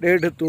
1.5 to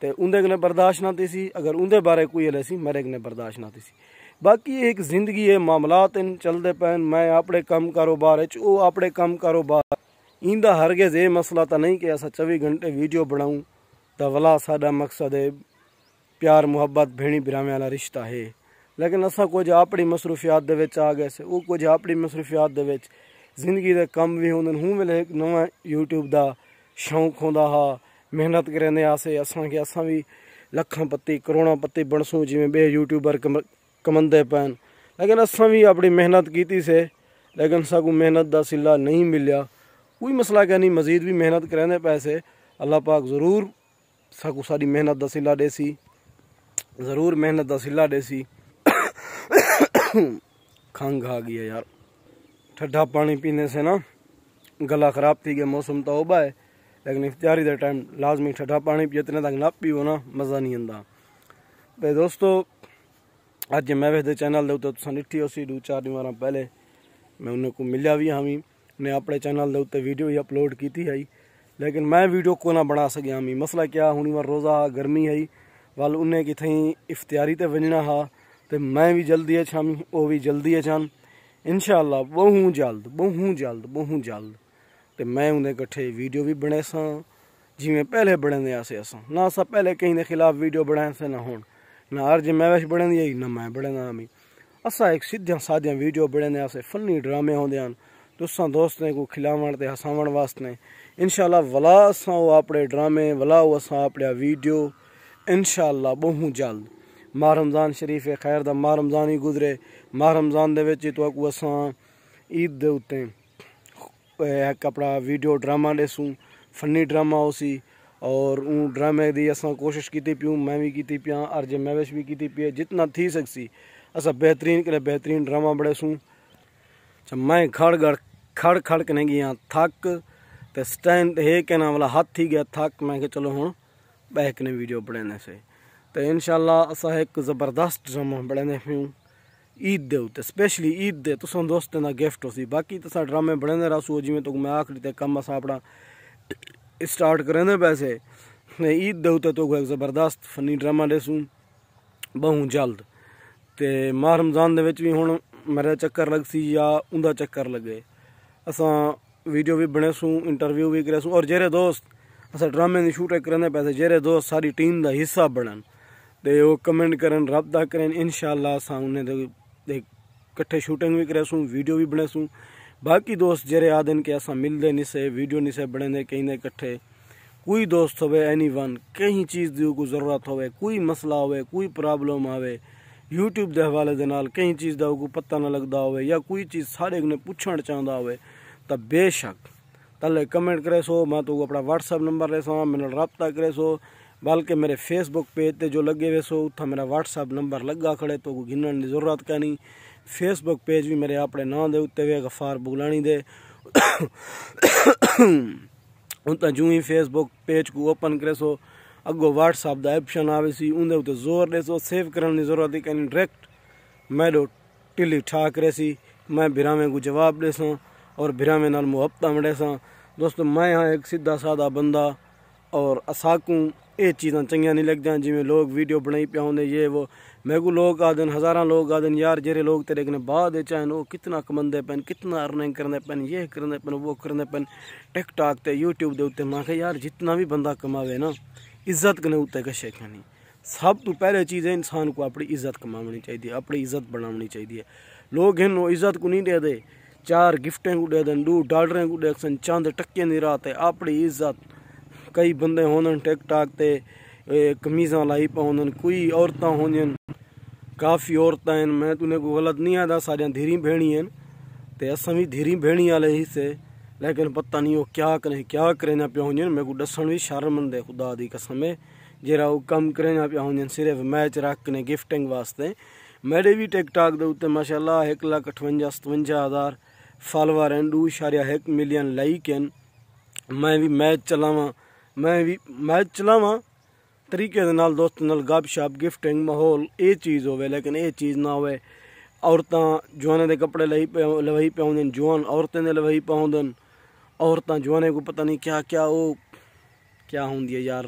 تے اندے کنے برداشت نہ تھی سی، اگر اندے بارے کوئی ہلے سی میرے کنے برداشت نہ تھی سی۔ باقی ایک زندگی ہے، معاملات چلتے پین، میں اپنے کم کاروبار او اپنے کم کاروبار ایندا ہرگز یہ مسئلہ تا نہیں کہ اسا 24 گھنٹے ویڈیو بناؤں تا ولا ساڈا مقصد ہے پیار محبت بھیڑی براویں والا رشتہ ہے، لیکن اسا کچھ اپنی مصروفیات دے وچ آ گئے سے، او کچھ اپنی مصروفیات دے وچ زندگی دے کم بھی ہوندن۔ ہوں ویلے ایک نواں یوٹیوب دا شوق ہوندا ہا، محنت کرنے آسے اساں کہ اساں بھی لکھاں پتی کروڑاں پتی بنسوں جویں بے یوٹیوبر کمندے پین، لیکن اساں بھی اپنی محنت کیتی سے، لیکن ساکو محنت دا صلہ نہیں ملیا۔ کوئی مسئلہ کہ نہیں، مزید بھی محنت کرنے پیسے اللہ پاک ضرور ساکو ساری محنت دا صلہ دے سی، ضرور محنت دا صلہ دے سی۔ کھنگ آ گئی ہے یار، ٹھڈا پانی پینے سے نا گلا خراب تھی گیا، موسم تو اوبا ہے لیکن افطاری دے ٹائم لازمی ٹھڈا پانی پی، اتنے تک نہ پیو نا مزہ نہیں آندا۔ تے دوستو اج میں دے چینل دے اوتے تساں ڈٹھی ہوسی 2-4 دن پہلے میں انہوں کو ملیا بھی ہاں، نے اپنے چینل دے اوتے ویڈیو ہی اپلوڈ کیتی ہے، لیکن میں ویڈیو کو نہ بنا سکیا ہاں۔ مسئلہ کیا ہونی وار روزہ گرمی ہے وال انہیں کی تھیں افطاری تے ونجنا ہا، تے میں بھی جلدی ہے چھامی او بھی جلدی ہے چھان، انشاءاللہ بہوں جلد تے میں اندے کٹھے ویڈیو بھی بنے ساں جی میں پہلے بڑھیں دے آسے اساں نہ اساں پہلے کہیں دے خلاف ویڈیو بڑھائیں سے نہ ہون، نہ ہر جی میں بڑھیں دی نہ میں بڑھیں دا ہمیں، اساں ایک سیدھیاں سادیاں ویڈیو بڑھیں دے آسے، فنی ڈرامے ہوں دیاں تساں دوستیں کو کھلاون تے ہساون واسطے، انشاءاللہ ولا اساں وہ اپنے ڈرامے ولا وہ اساں اپنے ویڈیو انشاءاللہ بہوں جلد۔ ماہ رمضان شریف خیر دا ماہ رمضان ہی گزرے، ماہ رمضان دے وچ تو اکو اساں عید دے اوتے ایک اپنا ویڈیو ڈرامہ دیسوں، فنی ڈرامہ ہو سی، اور اون ڈرامے دی اساں کوشش کیتی پیوں، میں بھی کیتی پیاں، ارجے میوش بھی کیتی پیے، جتنا تھی سکسی اساں بہترین کرے بہترین ڈرامہ بڑے سوں۔ میں کھڑ کے نہیں گیا تھک تے سٹینڈ ہے کہنا والا ہاتھ تھی گیا تھک، میں کہ چلو ہوں بیک نے ویڈیو بڑھنے سے تے انشاءاللہ اساں ایک زبردست ڈرامہ بڑھنے پیوں عید دے اوتے، اسپیشلی عید دے تساں دوستاں دا گفٹ ہو سی، باقی تساں ڈرامے بڑھنے رہسو جی میں تو میں آخری تے کم اساں اپنا اسٹارٹ کرنے پیسے عید دے اوتے تو ایک زبردست فنی ڈرامہ دیسوں بہوں جلد، تے ماہ رمضان دے وچ بھی ہن میرا چکر لگ سی یا اوندا چکر لگے، اساں ویڈیو بھی بنے سوں، انٹرویو بھی کرے سوں، اور جیرے دوست اساں ڈرامے دی شوٹیں کرنے پیسے جیرے دوست ساری ٹیم دا حصہ بنن تے وہ کمنٹ کرن رابطہ کرن، انشاءاللہ اساں انہیں دے کٹھے شوٹنگ بھی کرے سوں، ویڈیو بھی بنے سوں۔ باقی دوست جیرے آدن کے اساں مل دے نہیں سے ویڈیو نہیں سے بنے دے کہیں دے کٹھے، کوئی دوست ہوئے اینی ون کہیں چیز دی کو ضرورت ہوئے، کوئی مسئلہ ہوئے، کوئی پرابلم آوے یوٹیوب دے حوالے دے نال، کہیں چیز دا کو پتہ نہ لگدا ہوئے یا کوئی چیز سارے نے پوچھنا چاہندا ہوئے تا بے شک تلے کمنٹ کرے سو، میں تو اپنا واٹس ایپ نمبر لے سو، میرے رابطہ کرے سو، بلکہ میرے فیس بک پیج تے جو لگے ہوئے سو اتھا میرا واٹس ایپ نمبر لگا کھڑے تو کوئی گھنن دی ضرورت کا نہیں، فیس بک پیج بھی میرے اپنے نام دے اتے ہوئے غفار بغلانی دے اتنا جو ہی فیس بک پیج کو اوپن کرے سو اگو واٹس ایپ دا آپشن آوے سی، اندے اتے زور دے سو، سیو کرنے دی ضرورت ہی کہیں ڈائریکٹ میں دو ٹلی ٹھا کرے سی، میں بھراویں کو جواب دے ساں اور بھراویں نال محبتہ مڑے ساں۔ دوستو میں ہاں ایک سیدھا سادہ بندہ، اور اساکوں یہ چیزاں چنگیاں نہیں لگ جائیں جی میں لوگ ویڈیو بنائی پیا ہوندے یہ وہ، میں کو لوگ آدن ہزاراں لوگ آدن یار جیرے لوگ تیرے کنے بعد چاہیں وہ کتنا کمندے پین، کتنا ارننگ کرنے پین، یہ کرنے پین وہ کرنے پین ٹک ٹاک تے یوٹیوب دے اوتے، میں کہ یار جتنا بھی بندہ کماوے نا عزت کنے اوتے کشے کھانی، سب تو پہلے چیز ہے انسان کو اپنی عزت کماونی چاہیے، اپنی عزت بناونی چاہیے۔ لوگ ہیں وہ عزت کو نہیں دے دے، 4 گفٹیں کو دے دیں، $2 کو دے سن، چاند ٹکے نہیں رہتے، اپنی عزت کئی بندے ہوندن ٹک ٹاک تے کمیزاں لائی پا ہوندن، کوئی عورتاں ہوندن کافی عورتاں ہیں، میں تو نے کو غلط نہیں آدھا ساریاں دھیری بھیڑی ہیں تے اساں بھی دھیری بھیڑی والے ہی سے، لیکن پتہ نہیں وہ کیا کریں نہ پیا ہوندن، میں کو دسن بھی شرمند ہے خدا دی قسم ہے، جیرا وہ کم کریں نہ پیا ہوندن صرف میچ رکھ کے گفٹنگ واسطے۔ میرے بھی ٹک ٹاک دے اوتے ماشاءاللہ 1,58,57,000 فالوور ہیں، 2.1 ملین لائک ہیں، میں بھی میچ چلاواں طریقے دے نال دوست نال گپ شپ گفٹنگ ماحول اے چیز ہوئے، لیکن اے چیز نہ ہوئے عورتاں جوانے دے کپڑے لوائی پہ ہوندن، جوان عورتیں دے لوائی پہ ہوندن، عورتاں جوانے کو پتہ نہیں کیا کیا وہ کیا ہوندی ہے یار،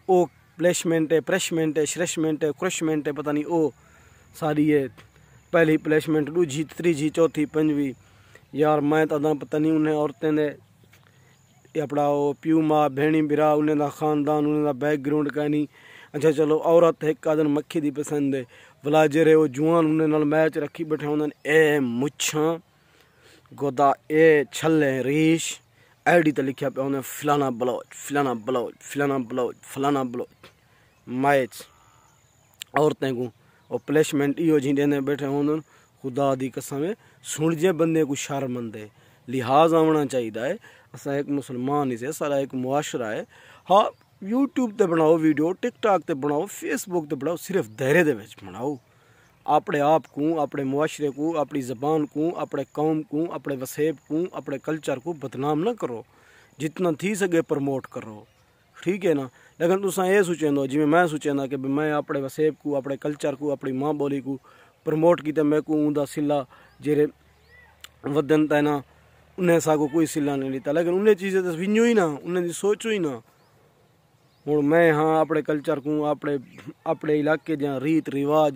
وہ پلیسمنٹ ہے پریشمنٹ ہے شرشمنٹ ہے کرشمنٹ ہے پتہ نہیں او ساری ہے پہلی پلیسمنٹ دوجی تیجی چوتھی پنجویں یار میں تو پتہ نہیں انہیں عورتیں دے اپنا وہ پیو ماں بھینی برا انہیں دا خاندان انہیں دا بیک گراؤنڈ کا نہیں اچھا چلو عورت ایک آدن مکھی دی پسند ہے بلا جرے وہ جوان انہیں نال میچ رکھی بیٹھے ہوندن اے مچھاں گودا اے چھلے ریش آئی ڈی تے لکھیا پہ ہوندن فلانا بلوچ فلانا بلوچ فلانا بلوچ فلانا بلوچ میچ عورتیں کو اور پلیسمنٹ ایو جی دینے بیٹھے ہوندن خدا دی قسم سن جے بندے کو شرمند ہے لحاظ آنا چاہیے ہے اسا ایک مسلمان ہی سے سارا ایک معاشرہ ہے ہاں یوٹیوب تے بناؤ ویڈیو ٹک ٹاک تے بناؤ فیس بک تے بناؤ صرف دائرے دے وچ بناؤ اپنے آپ کو اپنے معاشرے کو اپنی زبان کو اپنے قوم کو اپنے وسیب کو اپنے کلچر کو بدنام نہ کرو جتنا تھی سکے پروموٹ کرو ٹھیک ہے نا لیکن تساں یہ سوچیں جی میں سوچیں کہ میں اپنے وسیب کو اپنے کلچر کو اپنی ماں بولی کو پروموٹ کیتے میں کو اوندا سلا جیرے ودن تے نا انہیں ساگو کوئی سلا نہیں لیتا لیکن انہیں چیزیں تو ونجو ہی نا انہیں دی سوچو ہی نا ہوں میں ہاں اپنے کلچر کو اپنے علاقے دیا ریت رواج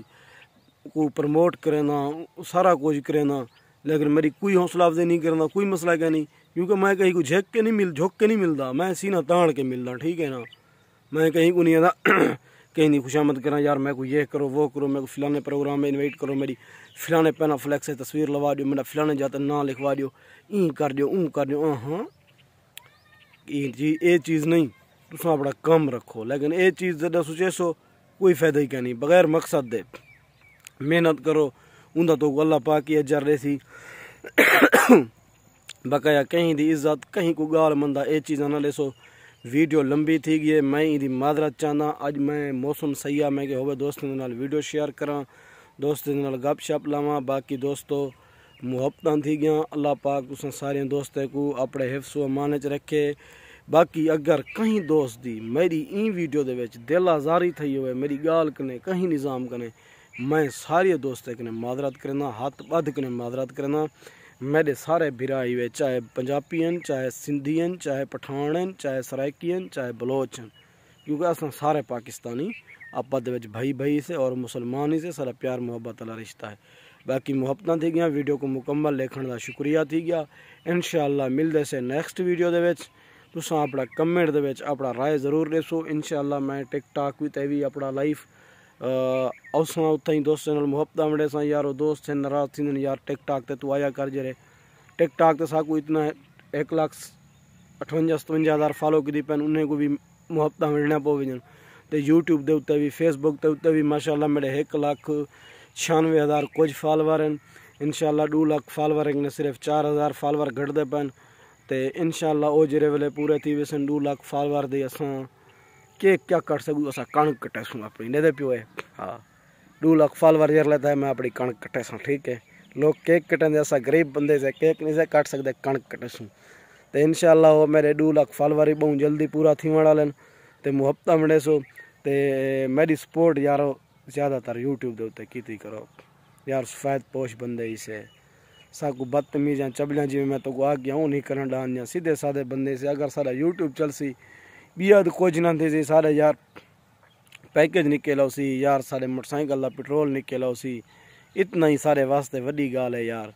کو پروموٹ کرنا سارا کچھ کرنا لیکن میری کوئی حوصلہ افزائی نہیں کرنا کوئی مسئلہ کیا نہیں کیونکہ میں کہیں کو جھک کے نہیں ملتا میں سینہ تاڑ کے ملتا ٹھیک ہے نا میں کہیں کو نہیں آتا کہیں نہیں خوشامد کرنا یار میں کو یہ کرو وہ کرو میں کو فلانے پروگرام میں انوائٹ کرو میری فلانے پینا فلیکس سے تصویر لوا دیو میرا فلانے جاتا نام لکھوا دیو این کر دیو اون کر دیو ہاں یہ چیز نہیں تساں اپنا کم رکھو لیکن یہ چیز جدہ سوچے سو کوئی فائدہ ہی کیا نہیں بغیر مقصد دے محنت کرو اندہ تو اللہ پاک کی اجر ریسی بقایا کہیں دی عزت کہیں کو گال مندہ یہ چیزاں نہ لے سو ویڈیو لمبی تھی گئی میں یہ معذرت چاہنا اج میں موسم سیاح میں کہ ہوئے دوستوں نال ویڈیو شیئر کراں دوستوں نال گپ شپ لاواں باقی دوستو محبتاں تھی گیاں اللہ پاک تساں سارے دوستوں کو اپنے حفظ و امان چ رکھے باقی اگر کہیں دوست دی میری این ویڈیو دے وچ دل آزاری تھی ہوئے میری گال کنے کہیں نظام کنے میں سارے دوستوں کنے معذرت کرنا ہاتھ بدھ کنے معذرت کرنا میرے سارے بھرائی ہوئے چاہے پنجابین چاہے سندھین چاہے پٹھانن چاہے سرائکین چاہے بلوچن کیونکہ اصلا سارے پاکستانی آپا دے وچ بھائی سے اور مسلمان ہی سے سارا پیار محبت والا رشتہ ہے باقی محبتاں تھی گیا ویڈیو کو مکمل دیکھنے دا شکریہ تھی گیا انشاءاللہ ملدے سے نیکسٹ ویڈیو دے وچ تساں اپنا کمنٹ دے وچ اپنا رائے ضرور دسو انشاءاللہ میں ٹک ٹاک بھی اپنا لائف اوساں اتھاں ہی دوستاں نال محبتاں وڑے ساں یارو دوست سے ناراض تھیندن یار ٹک ٹاک تے تو آیا کر جرے ٹک ٹاک تے ساکو اتنا 1,58,57,000 فالو کی دی پین انہیں کو بھی محبتاں وڑنا پو وجن تے یوٹیوب دے اتے بھی فیس بک تے اتے بھی ماشاءاللہ میرے 1,96,000 کچھ فالوور ہیں انشاءاللہ 2 لاکھ فالوور نے صرف 4,000 فالوور گھٹ دے پین تے انشاءاللہ او جرے ویلے پورے تھی ویسن 2 لاکھ فالوور دے اساں کیا کر سکوں اسا کڑک کٹے سوں اپنی نہیں دے پیو ہے ہاں 2 لاکھ فالوور جر لیتا ہے میں اپنی کڑک کٹے سوں ٹھیک ہے لوگ کیک کٹیں دے اسا غریب بندے سے کیک نہیں سے کٹ سکتے کڑک کٹے سوں تو انشاءاللہ وہ میرے 2 لاکھ فالوور ہی بہت جلدی پورا تھی وڑا لین تے محبتاں مڑے سو تے میری سپورٹ یارو زیادہ تر یوٹیوب دے اوتے کیتی کرو یار سفید پوش بندے ہی سے ساکو بدتمیزیاں چبلیاں جی میں تو کو آ گیا ہوں نہیں کرن ڈان سیدھے سادے بندے سے اگر سارا یوٹیوب چل سی بیاد کچھ نہ تھی سارے یار پیکج نکے لاؤ سی یار سارے موٹر سائیکل دا پٹرول نکے لاؤ سی اتنا ہی سارے واسطے وڈی گال ہے یار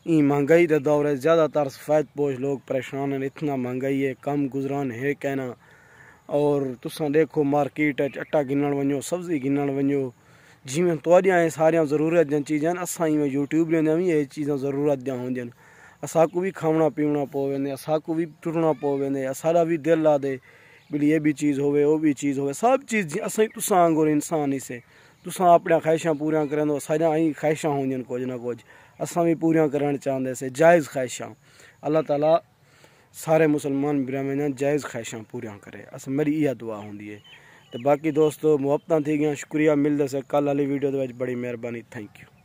این مہنگائی دے دور ہے زیادہ تر سفید پوش لوگ پریشان ہیں اتنا مہنگائی ہے کم گزران ہے کہنا اور تساں دیکھو مارکیٹ اٹا گنن ونجو سبزی گنن ونجو جی میں توڑیاں ہیں ساریاں ضرورت جن چیزیں اساں میں یوٹیوب لیندے بھی یہ چیزاں ضرورت دیاں ہوندین اسا کو بھی کھاونا پیونا پو ویندے اسا کو بھی ٹرنا پو ویندے اسا بھی دل لا دے بلی یہ بھی چیز ہوئے وہ بھی چیز ہوئے سب چیز اساں تساں انگور انسان ہی سے تساں اپنے خواہشاں پوریاں کرن ساریاں ہی خواہشاں ہوندین کچھ نہ کچھ اساں بھی پوریاں کرن چاہندے سے جائز خواہشاں اللہ تعالیٰ سارے مسلمان برامین جائز خواہشاں پوریاں کرے اساں میری یہ دعا ہوندی ہے تو باقی دوستو محبتاں تھی گیاں شکریہ ملدے سے کل والی ویڈیو دے وچ بڑی مہربانی تھینک یو